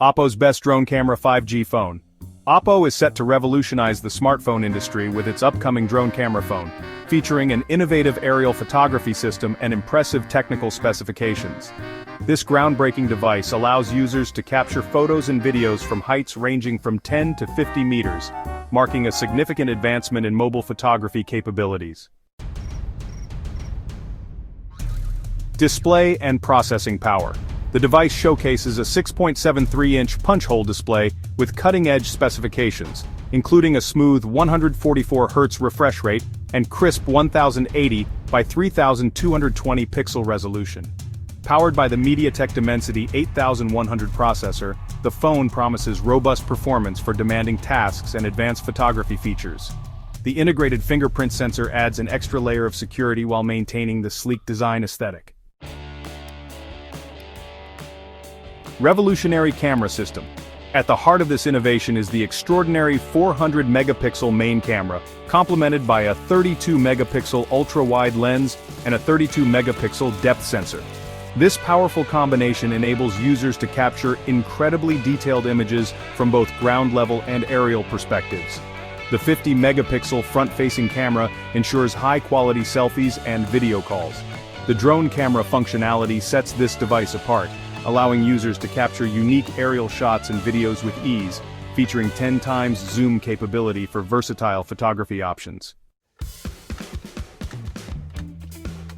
Oppo's best drone camera 5G phone. Oppo is set to revolutionize the smartphone industry with its upcoming drone camera phone, featuring an innovative aerial photography system and impressive technical specifications. This groundbreaking device allows users to capture photos and videos from heights ranging from 10 to 50 meters, marking a significant advancement in mobile photography capabilities. Display and processing power. The device showcases a 6.73-inch punch-hole display with cutting-edge specifications, including a smooth 144Hz refresh rate and crisp 1080 by 3220 pixel resolution. Powered by the MediaTek Dimensity 8100 processor, the phone promises robust performance for demanding tasks and advanced photography features. The integrated fingerprint sensor adds an extra layer of security while maintaining the sleek design aesthetic. Revolutionary camera system. At the heart of this innovation is the extraordinary 400-megapixel main camera, complemented by a 32-megapixel ultra-wide lens and a 32-megapixel depth sensor. This powerful combination enables users to capture incredibly detailed images from both ground-level and aerial perspectives. The 50-megapixel front-facing camera ensures high-quality selfies and video calls. The drone camera functionality sets this device apart, allowing users to capture unique aerial shots and videos with ease, featuring 10 times zoom capability for versatile photography options.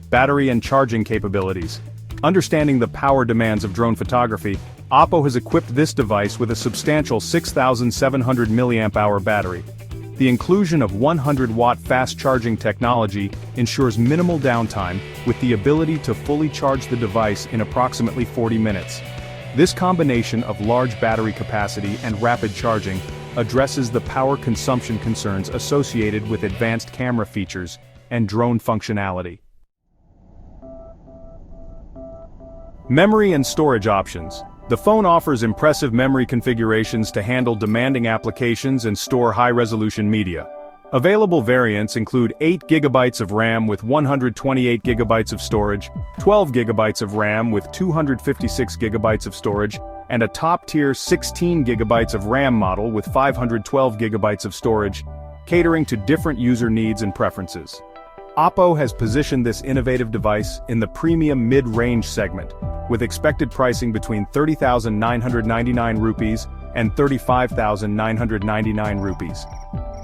Battery and charging capabilities. Understanding the power demands of drone photography, Oppo has equipped this device with a substantial 6,700 mAh battery. The inclusion of 100-watt fast charging technology ensures minimal downtime, with the ability to fully charge the device in approximately 40 minutes. This combination of large battery capacity and rapid charging addresses the power consumption concerns associated with advanced camera features and drone functionality. Memory and storage options. The phone offers impressive memory configurations to handle demanding applications and store high-resolution media. Available variants include 8 GB of RAM with 128 GB of storage, 12 GB of RAM with 256 GB of storage, and a top-tier 16 GB of RAM model with 512 GB of storage, catering to different user needs and preferences. Oppo has positioned this innovative device in the premium mid-range segment, with expected pricing between 30,999 rupees and 35,999 rupees.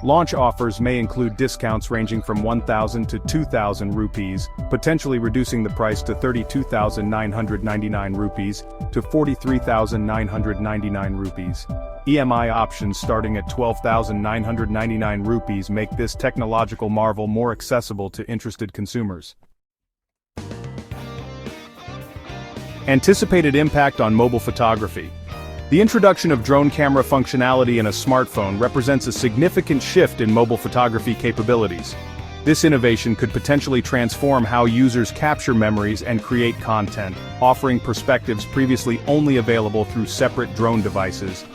Launch offers may include discounts ranging from 1,000 to 2,000 rupees, potentially reducing the price to 32,999 rupees to 43,999 rupees. EMI options starting at 12,999 rupees make this technological marvel more accessible to interested consumers. Anticipated impact on mobile photography. The introduction of drone camera functionality in a smartphone represents a significant shift in mobile photography capabilities. This innovation could potentially transform how users capture memories and create content, offering perspectives previously only available through separate drone devices.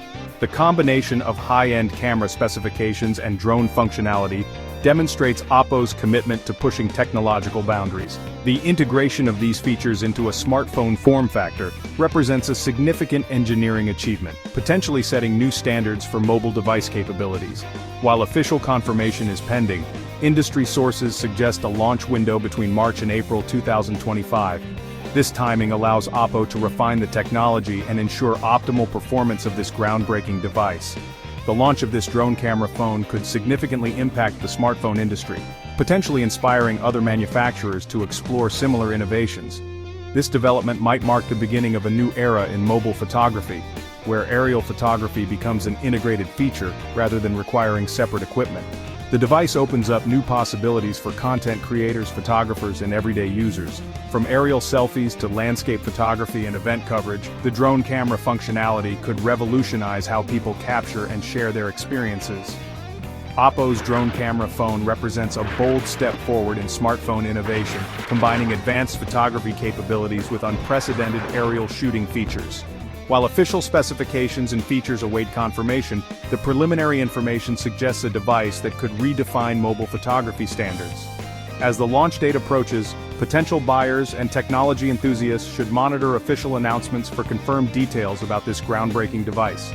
The combination of high-end camera specifications and drone functionality demonstrates Oppo's commitment to pushing technological boundaries. The integration of these features into a smartphone form factor represents a significant engineering achievement, potentially setting new standards for mobile device capabilities. While official confirmation is pending, industry sources suggest a launch window between March and April 2025. This timing allows Oppo to refine the technology and ensure optimal performance of this groundbreaking device. The launch of this drone camera phone could significantly impact the smartphone industry, potentially inspiring other manufacturers to explore similar innovations. This development might mark the beginning of a new era in mobile photography, where aerial photography becomes an integrated feature rather than requiring separate equipment. The device opens up new possibilities for content creators, photographers, and everyday users. From aerial selfies to landscape photography and event coverage, the drone camera functionality could revolutionize how people capture and share their experiences. Oppo's drone camera phone represents a bold step forward in smartphone innovation, combining advanced photography capabilities with unprecedented aerial shooting features. While official specifications and features await confirmation, the preliminary information suggests a device that could redefine mobile photography standards. As the launch date approaches, Potential buyers and technology enthusiasts should monitor official announcements for confirmed details about this groundbreaking device.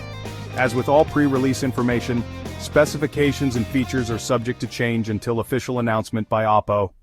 As with all pre-release information, specifications and features are subject to change until official announcement by Oppo.